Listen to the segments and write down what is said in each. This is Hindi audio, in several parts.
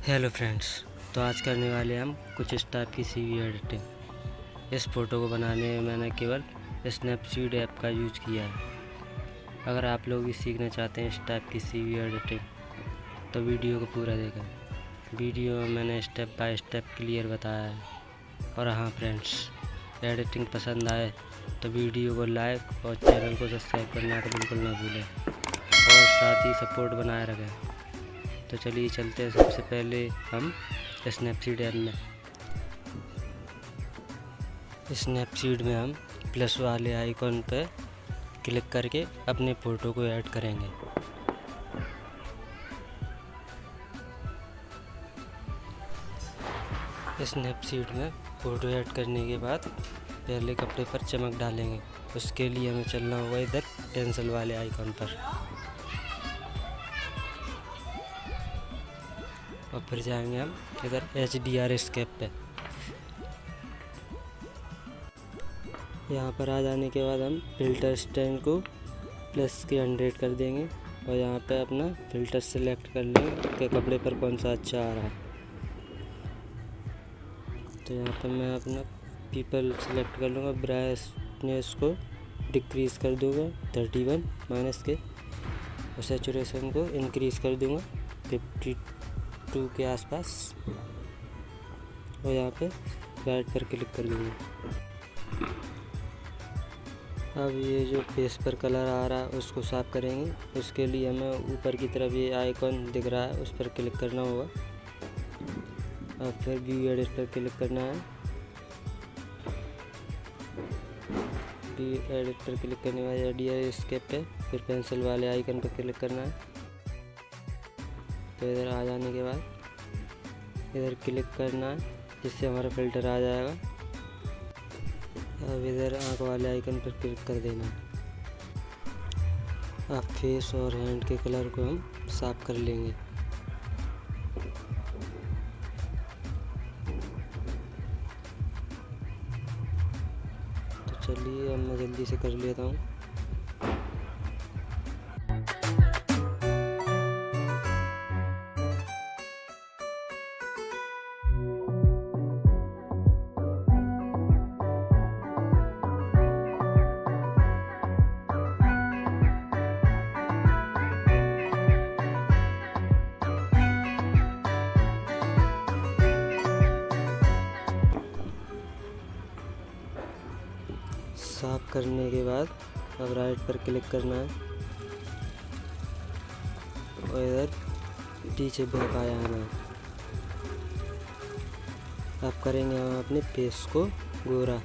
हेलो फ्रेंड्स, तो आज करने वाले हम कुछ इस टाइप की सीवी एडिटिंग। इस फ़ोटो को बनाने में मैंने केवल स्नैपसीड ऐप का यूज किया है। अगर आप लोग भी सीखना चाहते हैं इस टाइप की सीवी एडिटिंग तो वीडियो को पूरा देखें। वीडियो में मैंने स्टेप बाय स्टेप क्लियर बताया है। और हाँ फ्रेंड्स, एडिटिंग पसंद आए तो वीडियो को लाइक और चैनल को सब्सक्राइब करना तो बिल्कुल ना भूलें और साथ ही सपोर्ट बनाए रखें। तो चलिए चलते हैं। सबसे पहले हम स्नैपसीड ऐप में हम प्लस वाले आइकॉन पर क्लिक करके अपने फ़ोटो को ऐड करेंगे। स्नैपसीड में फ़ोटो ऐड करने के बाद पहले कपड़े पर चमक डालेंगे। उसके लिए हमें चलना होगा इधर पेंसिल वाले आइकॉन पर और फिर जाएंगे हम इधर HDR स्केप पे। यहाँ पर आ जाने के बाद हम फ़िल्टर स्टैंड को प्लस के 100 कर देंगे और यहाँ पे अपना फ़िल्टर सेलेक्ट कर लेंगे कि कपड़े पर कौन सा अच्छा आ रहा है। तो यहाँ पर मैं अपना पीपल सेलेक्ट कर लूँगा, ब्राइटनेस को डिक्रीज़ कर दूँगा 31 माइनस के और सैचुरेशन को इंक्रीज़ कर दूँगा 52 के आसपास और यहाँ पे राइट पर क्लिक कर दूँगा। अब ये जो फेस पर कलर आ रहा है उसको साफ़ करेंगे। उसके लिए हमें ऊपर की तरफ ये आइकॉन दिख रहा है, उस पर क्लिक करना होगा और फिर व्यू एडिट पर क्लिक करना है। व्यू एडिट पर क्लिक करने के बाद HDR स्केप पे फिर पेंसिल वाले आइकन पर क्लिक करना है। तो इधर आ जाने के बाद इधर क्लिक करना है जिससे हमारा फ़िल्टर आ जाएगा। अब इधर आँख वाले आइकन पर क्लिक कर देना है। अब फेस और हैंड के कलर को हम साफ कर लेंगे। तो चलिए अब मैं जल्दी से कर लेता हूँ। साफ करने के बाद अब राइट पर क्लिक करना है और इधर पीछे बैक आ जाना है। अब करेंगे हम अपने फेस को गोरा।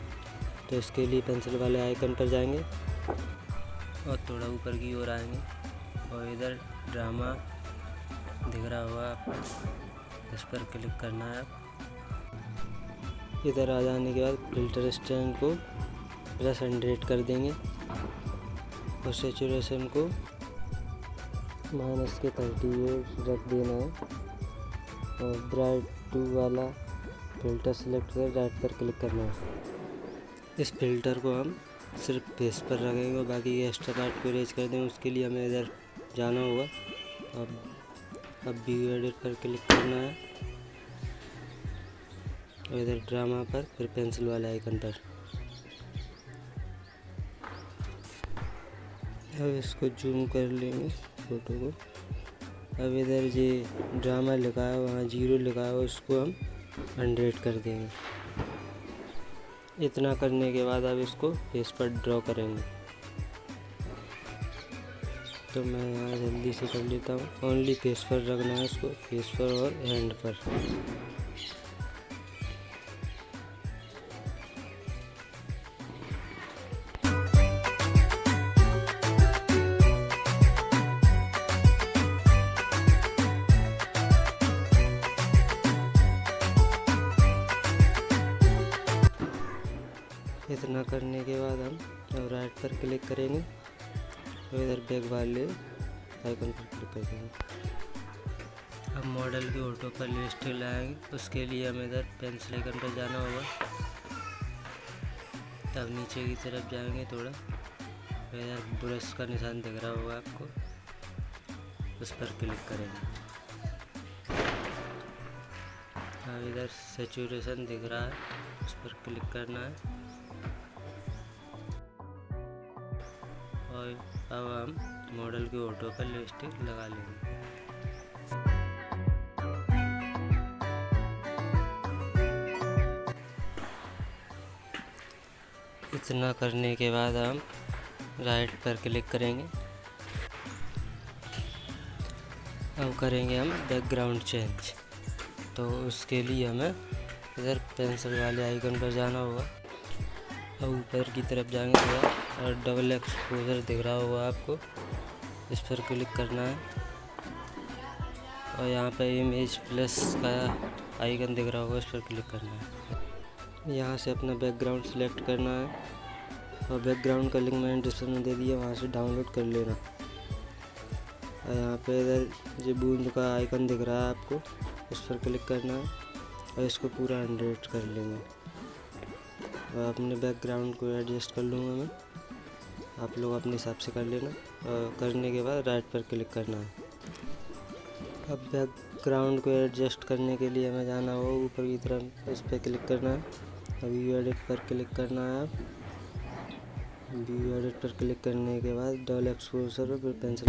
तो इसके लिए पेंसिल वाले आइकन पर जाएंगे और थोड़ा ऊपर की ओर आएंगे और इधर ड्रामा दिख रहा होगा आपको, इस पर क्लिक करना है। इधर आ जाने के बाद फ़िल्टर स्टैंड को प्लस 100 कर देंगे और सैचुरेशन को माइनस के 38 रख देना है और ब्राइट 2 वाला फ़िल्टर सेलेक्ट कर राइट पर क्लिक करना है। इस फ़िल्टर को हम सिर्फ फेस पर रखेंगे और बाकी एक्स्ट्रा पार्ट को इरेज कर देंगे। उसके लिए हमें इधर जाना होगा। अब व्यू एडिट पर क्लिक करना है और इधर ड्रामा पर फिर पेंसिल वाले आइकन पर। अब इसको जूम कर लेंगे फ़ोटो को। अब इधर ये ड्रामा लिखा है वहाँ 0 लिखा है, उसको हम 100 कर देंगे। इतना करने के बाद अब इसको फेस पर ड्रॉ करेंगे। तो मैं यहाँ जल्दी से कर लेता हूँ। ओनली फेस पर रखना है इसको, फेस पर और हैंड पर। इतना करने के बाद हम अब राइट पर क्लिक करेंगे और इधर बैक वाले आइकन पर क्लिक कर देंगे। अब मॉडल के फोटो पर लिपस्टिक लगाएंगे। उसके लिए हमें इधर पेंसिल आइकन पर जाना होगा। अब नीचे की तरफ जाएंगे थोड़ा, इधर ब्रश का निशान दिख रहा होगा आपको, उस पर क्लिक करेंगे। इधर सैचुरेशन दिख रहा है, उस पर क्लिक करना है और अब हम मॉडल के फोटो पर लिपस्टिक लगा लेंगे। इतना करने के बाद हम राइट पर क्लिक करेंगे। अब करेंगे हम बैकग्राउंड चेंज। तो उसके लिए हमें इधर पेंसिल वाले आइकन पर जाना होगा और ऊपर की तरफ जाएंगे थोड़ा और डबल एक्सपोजर दिख रहा होगा आपको, इस पर क्लिक करना है और यहाँ पे इमेज प्लस का आइकन दिख रहा होगा, इस पर क्लिक करना है। यहाँ से अपना बैकग्राउंड सेलेक्ट करना है और बैकग्राउंड का लिंक मैंने डिस्क्रिप्शन में दे दिया, वहाँ से डाउनलोड कर लेना। और यहाँ पे इधर जो बूंद का आइकन दिख रहा है आपको, उस पर क्लिक करना है और इसको पूरा एडिट कर लेंगे। और अपने बैकग्राउंड को एडजस्ट कर लूँगा मैं, आप लोग अपने हिसाब से कर लेना। और करने के बाद राइट पर क्लिक करना है। अब बैकग्राउंड को एडजस्ट करने के लिए हमें जाना होगा ऊपर की तरफ, इस पर क्लिक करना है। अभी एडिट पर क्लिक करना है। आप व्यू एडिट पर क्लिक करने के बाद डबल एक्सपोजर पर पेंसिल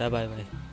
टाटा बाय बाय।